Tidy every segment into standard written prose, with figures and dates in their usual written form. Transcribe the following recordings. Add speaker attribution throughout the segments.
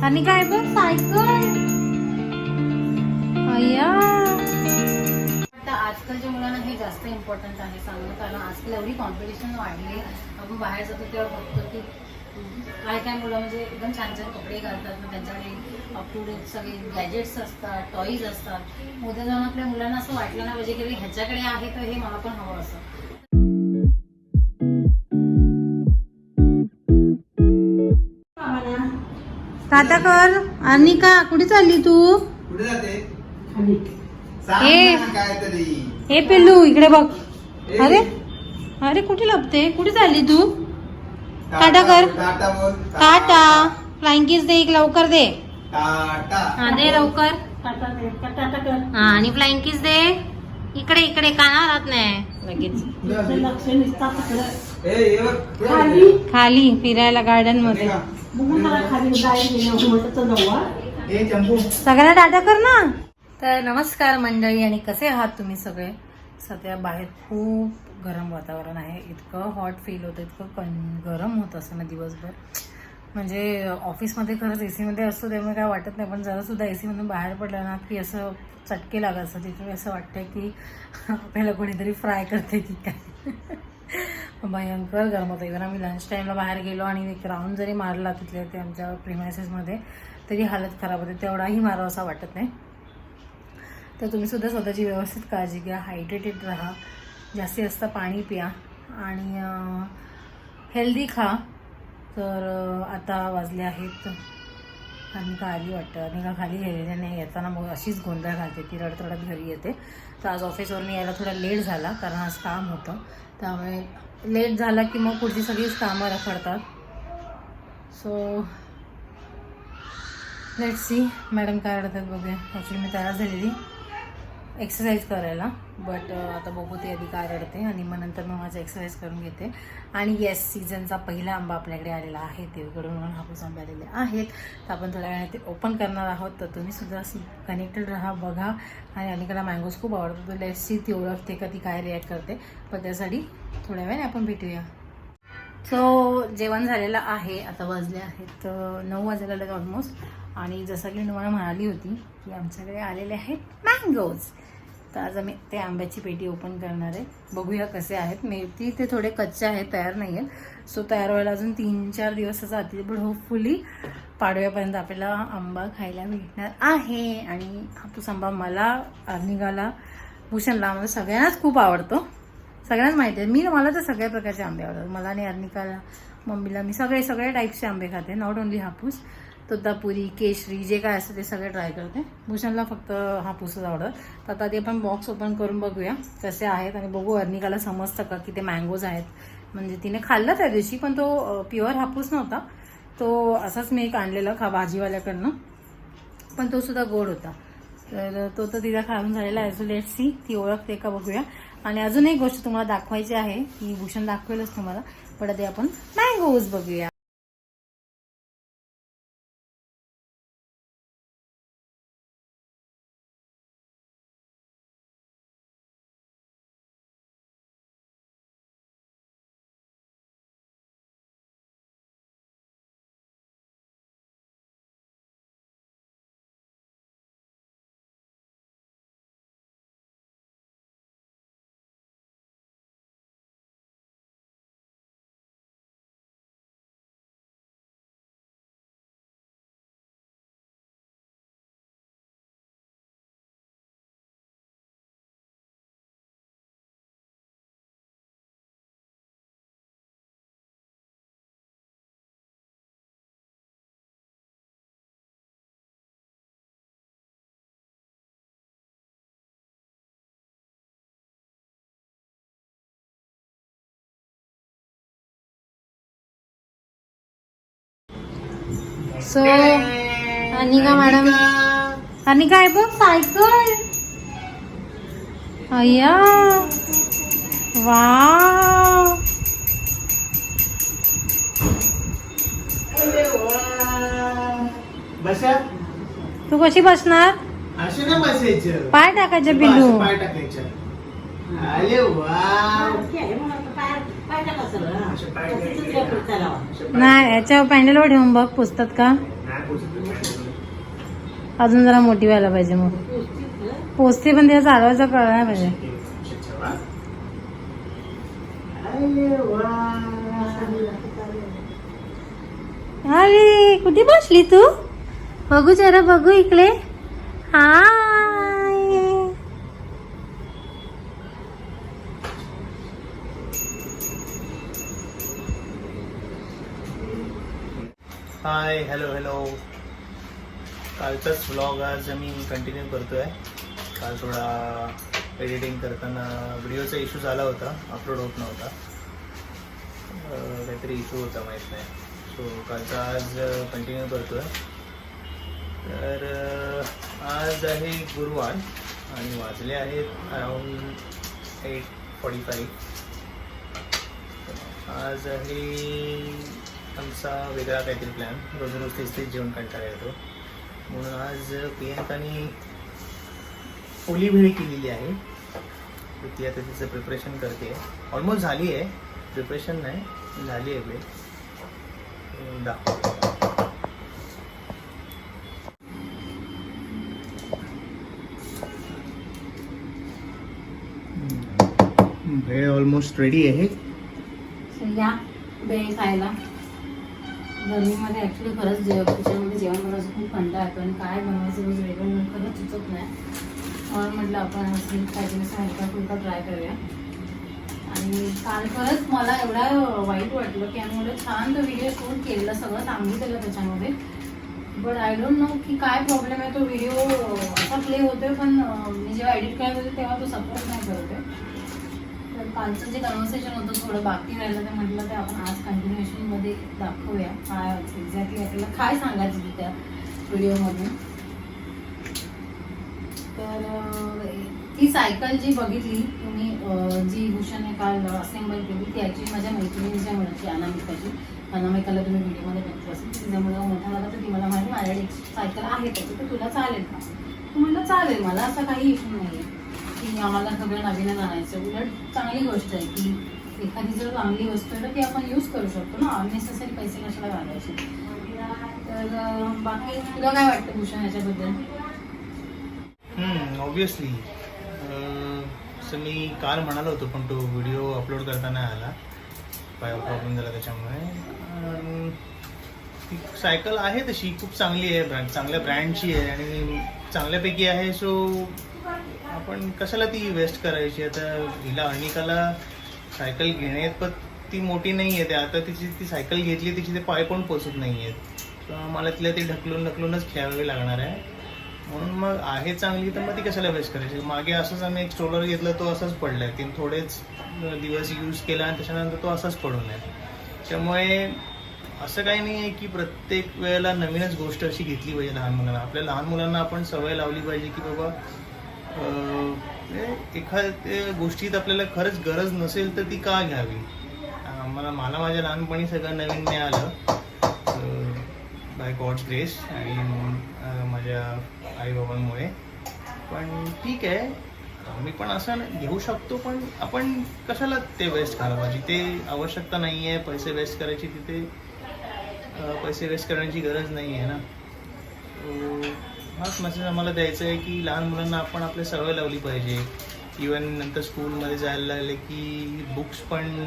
Speaker 1: आणि काय बघ सायकल अय्या. आजकालच्या मुलांना हे जास्त इम्पॉर्टंट आहे सांगणं, कारण आजकाल एवढी कॉम्पिटिशन वाढली. आपण बाहेर जातो तेव्हा बघतो की काय काय मुलं म्हणजे एकदम छान छान कपडे घालतात, मग त्यांच्याकडे अप टू डेट सगळे गॅजेट्स असतात, टॉईज असतात. उद्या जाऊन आपल्या मुलांना असं वाटलं ना पाहिजे की ह्याच्याकडे आहे तर हे मला पण हवं असं. टाटा कर. अनिका कुठे चालली तू?
Speaker 2: कुठे जाते?
Speaker 1: हे पिल्लू इकडे बघ. अरे अरे कुठे लपते? कुठे चालली तू? टाटा कर. टाटा. फ्लाइंग किस दे, एक लवकर दे. हा दे लवकर. हा आणि फ्लाइंग किस दे. इकडे इकडे कानावर नाही लगेच. खाली फिरायला गार्डन मध्ये. सगळ्यांना टाटा कर ना. तर नमस्कार मंडळी, आणि कसे आहात तुम्ही सगळे? सध्या बाहेर खूप गरम वातावरण आहे. इतकं हॉट फील होतं, इतकं गरम होतं असं ना दिवसभर. म्हणजे ऑफिसमध्ये खरंच AC मध्ये असतो त्यामुळे काय वाटत नाही, पण जरा सुद्धा AC मधून बाहेर पडलं ना की असं चटके लागत असतं. तिथे असं वाटतं की आपल्याला कोणीतरी फ्राय करते की काय. भयंकर गरम होतं. इव्हन आम्ही लंच टाईमला बाहेर गेलो आणि एक राऊंड जरी मारला तिथल्या ते आमच्या प्रिमायसेसमध्ये तरी हालत खराब होते. तेवढाही मारावा असं वाटत नाही. तर तुम्ही सुद्धा स्वतःची व्यवस्थित काळजी घ्या, हायड्रेटेड राहा, जास्तीत जास्त पाणी प्या आणि हेल्दी खा. तर आता वाजले आहेत, अनिका आली वाटतं. अनिका खाली गेलेली नाही, येताना मग अशीच गोंधळ घालते, ती रडत रडत घरी येते. तर आज ऑफिसवरून यायला थोडा लेट झाला कारण आज काम होतं, त्यामुळे लेट झाला की मग पुढची सगळीच कामं रखडतात. सो लेट्स सी मॅडम काय रडतात बघूया. ॲक्च्युली मी तयार झालेली एक्सरसाइज करायला, बट आता बघू ते आधी काय रडते आणि मग नंतर मग माझं एक्सरसाइज करून घेते. आणि येस, सीझनचा पहिला आंबा आपल्याकडे आलेला आहे, देवगडून म्हणून हापूस आंबे आलेले आहेत. तर आपण थोड्या वेळाने ते ओपन करणार आहोत. तर तुम्ही सुद्धा कनेक्टेड राहा, बघा. आणि अनिकाला मँगोज खूप आवडतात, तर लेट्स सी ती ओळखते का, ती काय रिॲक्ट करते. पण त्यासाठी थोड्या वेळाने आपण भेटूया. सो जेवण झालेलं आहे, आता वाजले आहेत 9 वाजायला लागले ऑलमोस्ट. आणि जसं की मी तुम्हाला म्हणाली होती की आमच्याकडे आलेले आहेत मँगोज. तर आज आम्ही ते आंब्याची पेटी ओपन करणार आहे. बघूया कसे आहेत. मेथी ते थोडे कच्चे आहेत, तयार नाही आहेत. सो तयार व्हायला अजून 3-4 दिवस जातील, पण होपफुली पाडव्यापर्यंत आपल्याला आंबा खायला भेटणार आहे. आणि हापूस आंबा मला, अर्निकाला, भूषणला, आम्हाला सगळ्यांनाच खूप आवडतो. सगळ्यांनाच माहिती आहे. मला तर सगळ्या प्रकारचे आंबे आवडतात. मला आणि अर्निकाला, मम्मीला मी सगळे टाईपचे आंबे खाते, नॉट ओन्ली हापूस. तोतापुरी, केशरी, जे काय असतं ते सगळे ट्राय करते. भूषणला फक्त हापूसच आवडत. तर आता ते आपण बॉक्स ओपन करून बघूया कसे आहेत आणि बघू अर्निकाला समजतं का की ते मँगोज आहेत. म्हणजे तिने खाल्लं त्या दिवशी, पण तो प्युअर हापूस नव्हता, तो असाच मी एक आणलेला भाजीवाल्याकडनं, पण तो सुद्धा गोड होता. तर तो तर तिला खाऊन झालेला आहे. सो लेट्स सी ती ओळखते का बघूया. आणि अजून एक गोष्ट तुम्हाला दाखवायची आहे, की भूषण दाखवेलच तुम्हाला, पण ते आपण मँगोज बघूया. सो अनिका मॅडम, अनिका आहे बघ सायकल. अय्या वाव. तू कशी बसणार?
Speaker 2: असे ना बसायचं,
Speaker 1: पाय टाकायचे पिल्लू.
Speaker 2: पाय टाकायचं. अरे वा,
Speaker 1: नाही याच्या पॅन्डलवर ठेवून बघ, पुसतात का? अजून जरा मोठी व्हायला पाहिजे मग पोचते पण तिला चालवायचं कळायला पाहिजे. अरे कुठे बसली तू? बघू जरा बघू इकडे. हाय
Speaker 3: हाय हॅलो कालचाच व्लॉग आज आम्ही कंटिन्यू करतोय. काल थोडा एडिटिंग करताना व्हिडिओचा इश्यू झाला होता, अपलोड होत नव्हता. काहीतरी इश्यू होता माहीत नाही. सो कालचा आज कंटिन्यू करतोय. तर आज आहे गुरुवार आणि वाजले आहेत अराउंड 8:45. आज आहे आमचा वेगळा काहीतरी प्लॅन. रोज रोज तेच जेवण कंटाळा येतो म्हणून आज प्रियंकाने ओली भेळ केलेली आहे. तर ती आता तिचं प्रिपरेशन करते. ऑलमोस्ट झाली आहे, प्रिपरेशन नाही झाली आहे भेळ. दाखवते. भेळ ऑलमोस्ट रेडी आहे.
Speaker 1: या भेळ खायला. गरमीमध्ये ॲक्च्युली खरंच किचनमध्ये जेवण बनवायचं खूप कंटाळा येतो आणि काय बनवायचं रोज वेगळं खरंच सुचत नाही. म्हणून म्हटलं आपण असं काहीतरी असं हलका फुलका ट्राय करूया. आणि काल खरंच मला एवढं वाईट वाटलं की आम्ही एवढं छान तो व्हिडिओ शूट केलेला, सगळं सांगितलेलं त्याच्यामध्ये. बट आय डोंट नो की काय प्रॉब्लेम आहे. तो व्हिडिओ असा प्ले होतोय पण मी जेव्हा एडिट करत होते तेव्हा तो सपोर्ट नाही करत आहे. तर कालचं जे कन्व्हर्सेशन होतं थोडं बाकी राहिलं ते म्हटलं ते आपण आज कंटिन्युएशनमध्ये दाखवूया. काय एक्झॅक्टली आपल्याला काय सांगायचं होतं त्या व्हिडिओमधून. तर ती सायकल जी बघितली तुम्ही, जी भूषणने काल असेंबल केली, ती ॲक्च्युली माझ्या मैत्रिणीच्या मुलाची अनामिकाची. अनामिकाला तुम्ही व्हिडिओमध्ये बघितलं असेल. तिचा मुलगा मोठा झाला तर ती मला म्हणाली माझ्याकडे एक सायकल आहे त्याची, तर तुला चालेल का? तर म्हटलं चालेल, मला असा काही इश्यू नाही आहे की आम्हाला सगळं नवीनच आणायचं. उलट चांगली गोष्ट आहे की एखादी जर चांगली वस्तू आहे तर ती आपण यूज करू शकतो ना, अननेसेसरी पैसे कशाला घालायचे. तर बाकी तुला काय वाटतं भूषण याच्याबद्दल?
Speaker 3: ऑब्वियसली असं मी काल म्हणालो होतो पण तो व्हिडिओ अपलोड करताना आला, काय प्रॉब्लेम झाला त्याच्यामुळे. ती सायकल आहे तशी खूप चांगली आहे, चांगल्या ब्रँडची आहे आणि चांगल्यापैकी आहे. सो आपण कशाला ती वेस्ट करायची. आता हिला अनिकाला सायकल घेण्यात पण ती मोठी नाही आहे. आता तिची ती सायकल घेतली तिची ते पाय पण पोचत नाही आहेत. तर मला तिला ती ढकलूनच खेळावी लागणार आहे. म्हणून मग आहे चांगली तर मग ती कशाला वेस्ट करायची. मागे असंच आम्ही एक स्ट्रोलर घेतला, तो असाच पडला आहे. तीन थोडेच दिवस यूज केला आणि त्याच्यानंतर तो असाच पडून आहे. त्यामुळे असं काही नाही आहे की प्रत्येक वेळेला नवीनच गोष्ट अशी घेतली पाहिजे लहान मुलांना. आपल्या लहान मुलांना आपण सवय लावली पाहिजे की बाबा एखाद्या गोष्टीत आपल्याला खरंच गरज नसेल तर ती का घ्यावी. मला माझ्या लहानपणी सगळं नवीन मिळालं बाय गॉड्स ग्रेस आणि माझ्या आईबाबांमुळे. पण ठीक आहे, मी पण असं घेऊ शकतो, पण आपण कशाला ते वेस्ट करायला पाहिजे. ते आवश्यकता नाही आहे पैसे वेस्ट करायची. तिथे पैसे वेस्ट करण्याची गरज नाही आहे ना. हाच मेसेज आम्हाला द्यायचा आहे की लहान मुलांना आपण आपली सवय लावली पाहिजे. इवन नंतर स्कूलमध्ये जायला लागले की बुक्स पण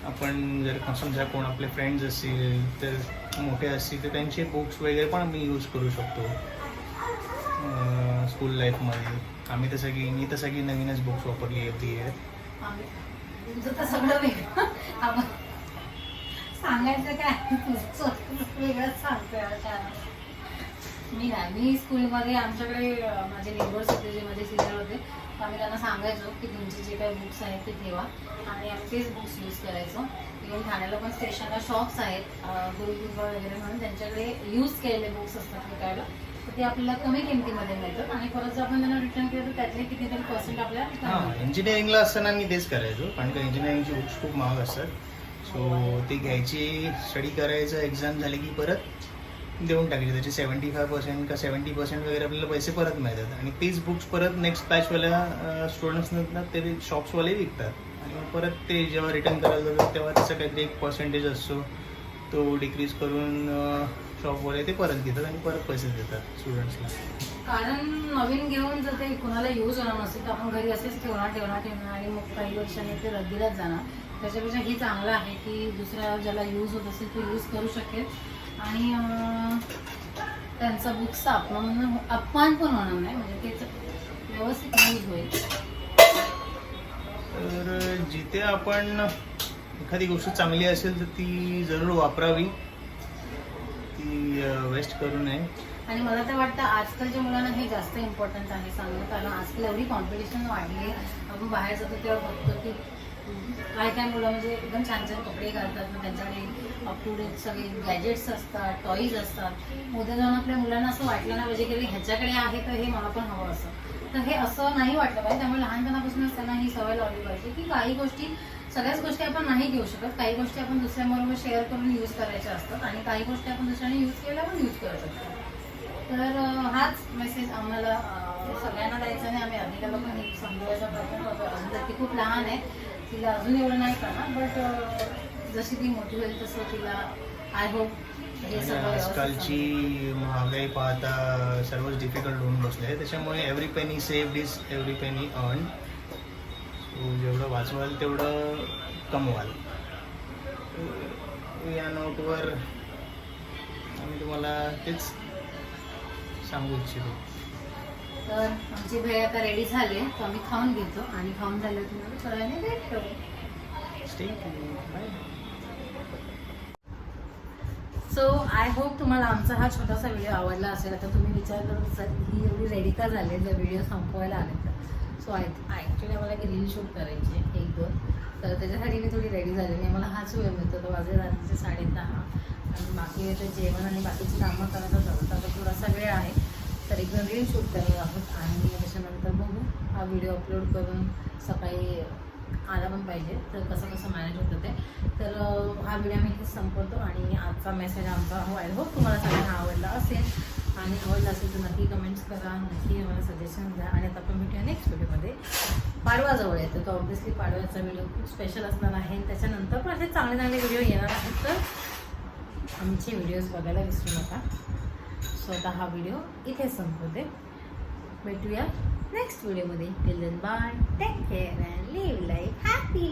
Speaker 3: आपण जर समजा कोण आपले फ्रेंड्स असतील तर मोठे असतील तर त्यांचे बुक्स वगैरे पण आम्ही यूज करू शकतो स्कूल लाईफमध्ये. मी तर सगळी नवीनच बुक्स वापरली होती आहेत.
Speaker 1: तुझं तर सगळं वेगळं सांगायचं काय, वेगळंच सांगतोय. मी स्कूलमध्ये आमच्याकडे माझे नेबर्स होते जे माझे सिनियर होते, आम्ही त्यांना सांगायचो की तुमचे जे काही बुक्स आहेत ते ठेवा आणि आम्ही तेच बुक्स यूज करायचो. इव्हन ठाण्याला पण स्टेशनला शॉप्स आहेत गुरुकुंभ वगैरे म्हणून, त्यांच्याकडे यूज केलेले बुक्स असतात विकायला. तर ते आपल्याला कमी किमतीमध्ये मिळतात आणि परत जर आपण त्यांना रिटर्न केलं तर त्यातले कितीतरी पर्सेंट आपल्याला.
Speaker 3: इंजिनिअरिंगला असताना मी तेच करायचो, कारण का इंजिनिअरिंगची बुक्स खूप महाग असतात. सो ती घ्यायची, स्टडी करायचं, एक्झाम झाली की परत देऊन टाकायचे. त्याचे 75% का 70% वगैरे आपल्याला पैसे परत मिळतात आणि तीच बुक्स परत नेक्स्ट बॅचवाल्या स्टुडंट्सना ते शॉप्सवाले विकतात आणि मग परत ते जेव्हा रिटर्न करायला जातात तेव्हा त्याचा काहीतरी 1% असतो, तो डिक्रीज करून शॉपवाले ते परत घेतात आणि परत पैसे देतात स्टुडंट्सला.
Speaker 1: कारण नवीन घेऊन जर ते कोणाला यूज होणार नसेल तर आपण घरी असेच ठेवणार आणि मग काही वर्षांनी ते रद्दीलाच जाणार. त्याच्यापेक्षा हे चांगलं आहे की दुसऱ्या ज्याला यूज होत असेल तो यूज करू शकेल आणि त्यांचा बुक्सचा अपमान पण होणार नाही, म्हणजे ते व्यवस्थित यूज होईल.
Speaker 3: तर जिथे आपण एखादी गोष्ट चांगली असेल तर ती जरूर वापरावी, ती वेस्ट करू नये.
Speaker 1: आणि मला तर वाटतं आजकालच्या मुलांना हे जास्त इम्पॉर्टंट आहे सांगणं, कारण आजकाल एवढी कॉम्पिटिशन वाढली आहे. आपण बाहेर जातो तेव्हा बघतो की काय मुलं म्हणजे एकदम छान छान कपडे घालतात, मग त्यांच्याकडे अप टू डेट सगळे गॅजेट्स असतात, टॉईज असतात. उद्या जाऊन आपल्या मुलांना असं वाटलं ना पाहिजे की ह्याच्याकडे आहे तर हे मला पण हवं असं. तर हे असं नाही वाटलं पाहिजे. त्यामुळे लहानपणापासूनच त्यांना ही सवय लावली पाहिजे की काही गोष्टी, सगळ्याच गोष्टी आपण नाही घेऊ शकत. काही गोष्टी आपण दुसऱ्याबरोबर शेअर करून यूज करायच्या असतात आणि काही गोष्टी आपण दुसऱ्याने यूज केल्या पण यूज करू शकतो. तर हाच मेसेज आम्हाला सगळ्यांना द्यायचा नाही. आम्ही अधिकाला पण समजवायचा प्रयत्न करतो. अजून तर ती खूप लहान आहे, तिला अजून एवढं नाही करणार, बट जशी ती मोठी होईल तसं तिला आय होप हे सगळं
Speaker 3: आजकालची महागाई पाहता सर्वच डिफिकल्ट होऊन बसले आहे. त्याच्यामुळे every penny saved is every penny earn. So जेवढं वाचवाल तेवढं कमवाल. या नोटवर आम्ही तुम्हाला तेच सांगू इच्छितो.
Speaker 1: तर आमची भेळ आता रेडी झाली आहे, तर आम्ही खाऊन घेतो आणि खाऊन झालं तुम्हाला थोड्या वेळाने भेटतो.
Speaker 3: Stay bye.
Speaker 1: So I hope तुम्हाला आमचा हा छोटासा व्हिडिओ आवडला असेल. आता तुम्ही विचार करत असाल ही एवढी रेडी का झाली जर व्हिडिओ संपवायला आले तर. सो ॲक्च्युली मला एक रील शूट करायची 1-2, तर त्याच्यासाठी मी थोडी रेडी झाली नाही. मला हाच वेळ मिळतो, तो वाजले रात्रीचे 10:30 आणि बाकी वेळ जेवण आणि बाकीची कामं करायचं चालतं. आता थोडासा वेळ आहे तर एक रील शूट करणार आहोत आणि त्याच्यानंतर बघू हा व्हिडिओ अपलोड करून सकाळी आला पण पाहिजे, तर कसं कसं मॅनेज होतं ते. तर हा व्हिडिओ मी इथेच संपवतो आणि आजचा मेसेज आमचा आय होप तुम्हाला सगळ्यांना आवडला असेल आणि आवडला असेल तर नक्की कमेंट्स करा, नक्की आम्हाला सजेशन द्या. आणि आता आपण भेटूया नेक्स्ट व्हिडिओमध्ये. पाडवाजवळ येतो तर ऑब्व्हियसली पाडव्याचा व्हिडिओ खूप स्पेशल असणार आहे. त्याच्यानंतर पण असे चांगले चांगले व्हिडिओ येणार आहेत, तर आमचे व्हिडिओज बघायला विसरू नका. स्वतः हा व्हिडिओ इथे संपवते. भेटूया नेक्स्ट व्हिडिओमध्ये. Till then bye, take care and live life happy.